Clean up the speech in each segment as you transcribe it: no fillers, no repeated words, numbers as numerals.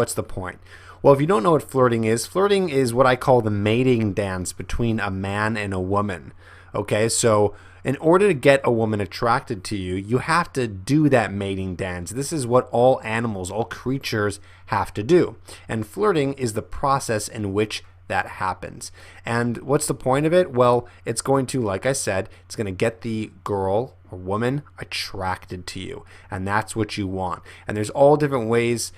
what's the point? Well, if you don't know what flirting is what I call the mating dance between a man and a woman. Okay, so in order to get a woman attracted to you, you have to do that mating dance. This is what all animals, all creatures have to do. And flirting is the process in which that happens. And what's the point of it? Well, it's going to, like I said, it's going to get the girl or woman attracted to you. And that's what you want. And there's all different ways,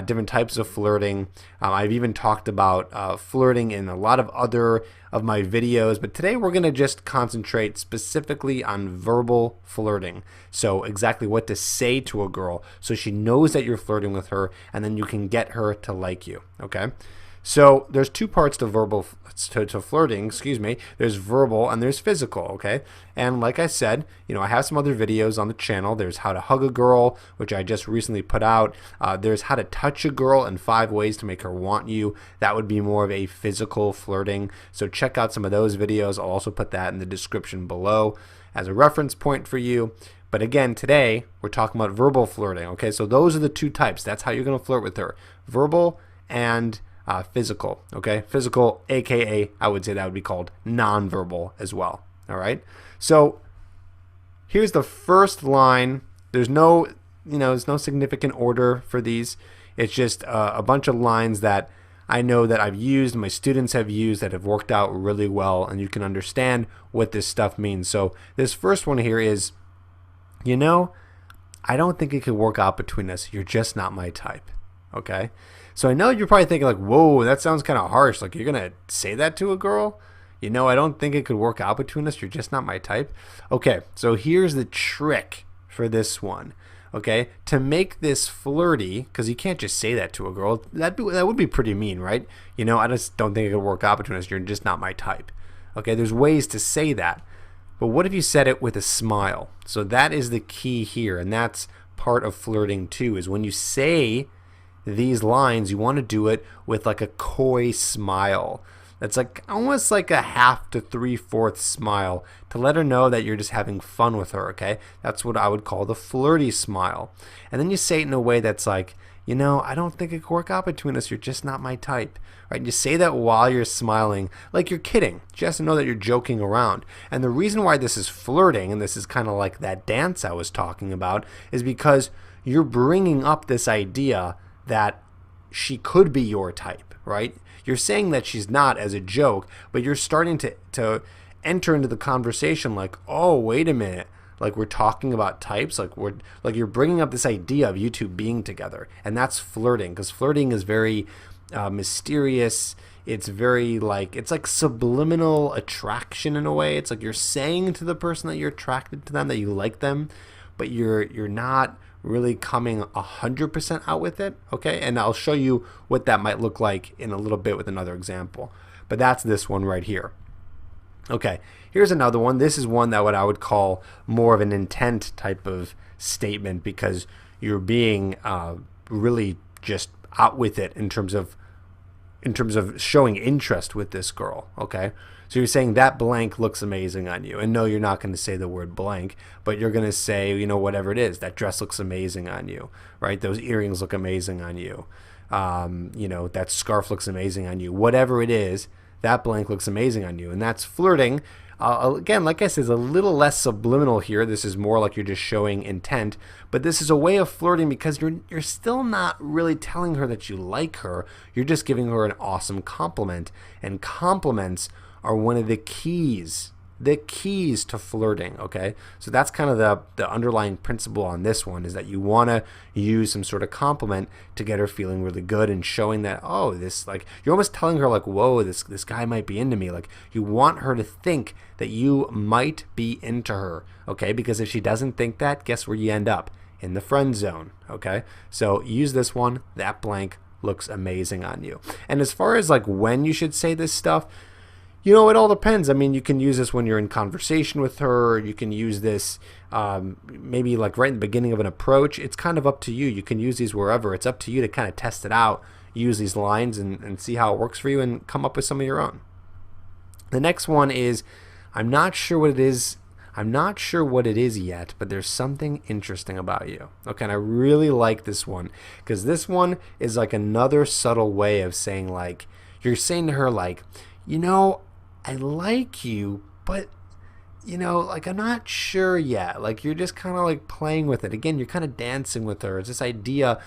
different types of flirting. I've even talked about flirting in a lot of other of my videos, but today we're going to just concentrate specifically on verbal flirting. So exactly what to say to a girl so she knows that you're flirting with her, and then you can get her to like you. Okay? So there's two parts to flirting, There's verbal and there's physical, okay? And like I said, I have some other videos on the channel. There's how to hug a girl, which I just recently put out. There's how to touch a girl in 5 ways to make her want you. That would be more of a physical flirting. So check out some of those videos. I'll also put that in the description below as a reference point for you. But again, today we're talking about verbal flirting, okay? So those are the two types. That's how you're going to flirt with her. Verbal and physical, okay? Physical, aka I would say that would be called nonverbal as well. All right. So here's the first line. There's no significant order for these. It's just a bunch of lines that I know that I've used, my students have used, that have worked out really well, and you can understand what this stuff means. So this first one here is, I don't think it could work out between us. You're just not my type. Okay. So I know you're probably thinking like, whoa, that sounds kind of harsh. Like, you're going to say that to a girl? I don't think it could work out between us. You're just not my type. Okay, so here's the trick for this one. Okay, to make this flirty, because you can't just say that to a girl. That would be pretty mean, right? I just don't think it could work out between us. You're just not my type. Okay, there's ways to say that. But what if you said it with a smile? So that is the key here, and that's part of flirting too, is when you say these lines, you want to do it with like a coy smile. That's like almost like a 1/2 to 3/4 smile to let her know that you're just having fun with her, okay? That's what I would call the flirty smile. And then you say it in a way that's like, I don't think it could work out between us. You're just not my type, right? And you say that while you're smiling, like you're kidding. She has to know that you're joking around. And the reason why this is flirting, and this is kind of like that dance I was talking about, is because you're bringing up this idea that she could be your type, right? You're saying that she's not as a joke, but you're starting to enter into the conversation like, oh, wait a minute, like we're talking about types, like you're bringing up this idea of you two being together, and that's flirting, because flirting is very mysterious. It's very it's like subliminal attraction in a way. It's like you're saying to the person that you're attracted to them, that you like them, but you're not really coming 100% out with it, okay? And I'll show you what that might look like in a little bit with another example. But that's this one right here. Okay, here's another one. This is one that I would call more of an intent type of statement, because you're being really just out with it in terms of showing interest with this girl, okay? So you're saying that blank looks amazing on you. And no, you're not going to say the word blank, but you're going to say, whatever it is. That dress looks amazing on you, right? Those earrings look amazing on you. That scarf looks amazing on you. Whatever it is, that blank looks amazing on you. And that's flirting. Again, like I said, it's a little less subliminal here. This is more like you're just showing intent. But this is a way of flirting because you're still not really telling her that you like her. You're just giving her an awesome compliment. And compliments are one of the keys to flirting, okay? So that's kind of the underlying principle on this one, is that you want to use some sort of compliment to get her feeling really good and showing that, oh, this, like, you're almost telling her like, whoa, this guy might be into me. Like, you want her to think that you might be into her, okay? Because if she doesn't think that, guess where you end up? In the friend zone, okay? So use this one. That blank looks amazing on you. And as far as like when you should say this stuff, it all depends. I mean, you can use this when you're in conversation with her. You can use this maybe like right in the beginning of an approach. It's kind of up to you. You can use these wherever. It's up to you to kind of test it out, use these lines and see how it works for you and come up with some of your own. The next one is, I'm not sure what it is I'm not sure what it is yet, but there's something interesting about you. Okay, and I really like this one because this one is like another subtle way of saying, like, you're saying to her, like, I like you, but like, I'm not sure yet. Like, you're just kind of like playing with it. Again, you're kind of dancing with her. It's this idea,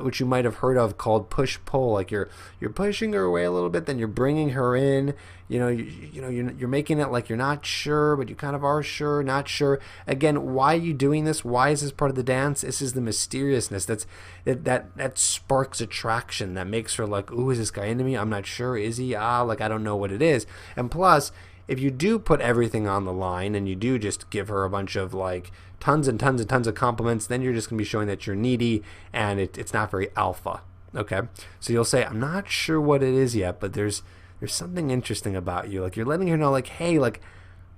which you might have heard of, called push-pull. Like, you're pushing her away a little bit, then you're bringing her in. You're making it like you're not sure, but you kind of are sure, not sure. Again, why are you doing this? Why is this part of the dance? This is the mysteriousness. That sparks attraction. That makes her like, ooh, is this guy into me? I'm not sure. Is he? Like, I don't know what it is. And plus, if you do put everything on the line and you do just give her a bunch of like tons and tons and tons of compliments, then you're just going to be showing that you're needy and it's not very alpha. Okay, so you'll say, I'm not sure what it is yet, but there's something interesting about you. Like, you're letting her know, like, hey, like,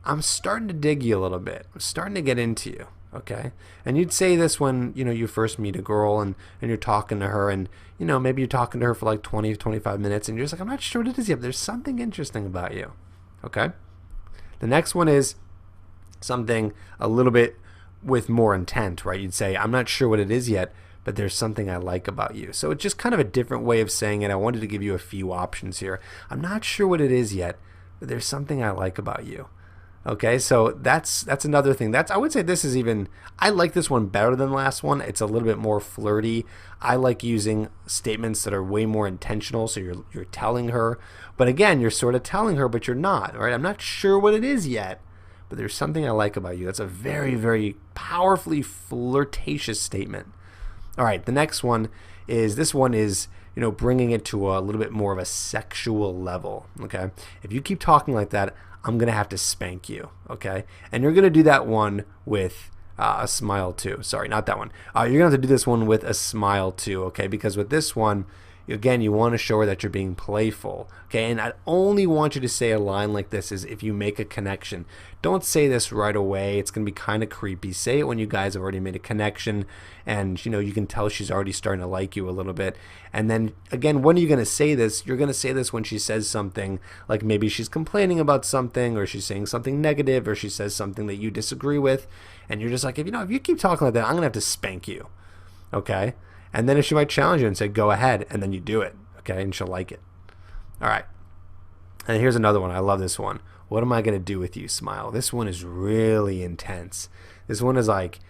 I'm starting to dig you a little bit. I'm starting to get into you. Okay, and you'd say this when you first meet a girl and you're talking to her, and maybe you're talking to her for like 20 25 minutes, and you're just like, I'm not sure what it is yet, but there's something interesting about you. Okay, the next one is something a little bit with more intent, right? You'd say, I'm not sure what it is yet, but there's something I like about you. So it's just kind of a different way of saying it. I wanted to give you a few options here. I'm not sure what it is yet, but there's something I like about you. Okay, so that's another thing. I would say this is even, I like this one better than the last one. It's a little bit more flirty. I like using statements that are way more intentional. So you're telling her, but again, you're sort of telling her, but you're not. Right? I'm not sure what it is yet, but there's something I like about you. That's a very, very powerfully flirtatious statement. All right, the next one is, bringing it to a little bit more of a sexual level. Okay, if you keep talking like that, I'm going to have to spank you, okay? And you're going to do that one with a smile too. Sorry, not that one. You're going to have to do this one with a smile too, okay? Because with this one, again, you want to show her that you're being playful, okay? And I only want you to say a line like this is if you make a connection. Don't say this right away. It's going to be kind of creepy. Say it when you guys have already made a connection and, you can tell she's already starting to like you a little bit. And then, again, when are you going to say this? You're going to say this when she says something like maybe she's complaining about something, or she's saying something negative, or she says something that you disagree with. And you're just like, if you keep talking like that, I'm going to have to spank you, okay? And then if she might challenge you and say, go ahead, and then you do it, okay? And she'll like it. All right. And here's another one. I love this one. What am I going to do with you, smile? This one is really intense. This one is like,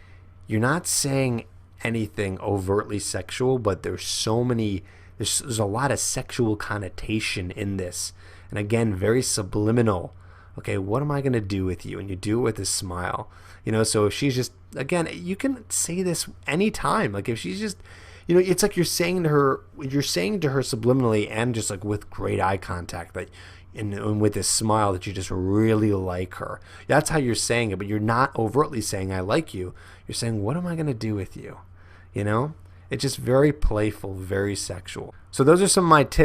you're not saying anything overtly sexual, but there's a lot of sexual connotation in this. And again, very subliminal. Okay, what am I going to do with you? And you do it with a smile. So if she's just, again, you can say this anytime. Like, if she's just, it's like you're saying to her subliminally and just like with great eye contact, that and with this smile, that you just really like her. That's how you're saying it, but you're not overtly saying I like you. You're saying, what am I going to do with you? It's just very playful, very sexual. So those are some of my tips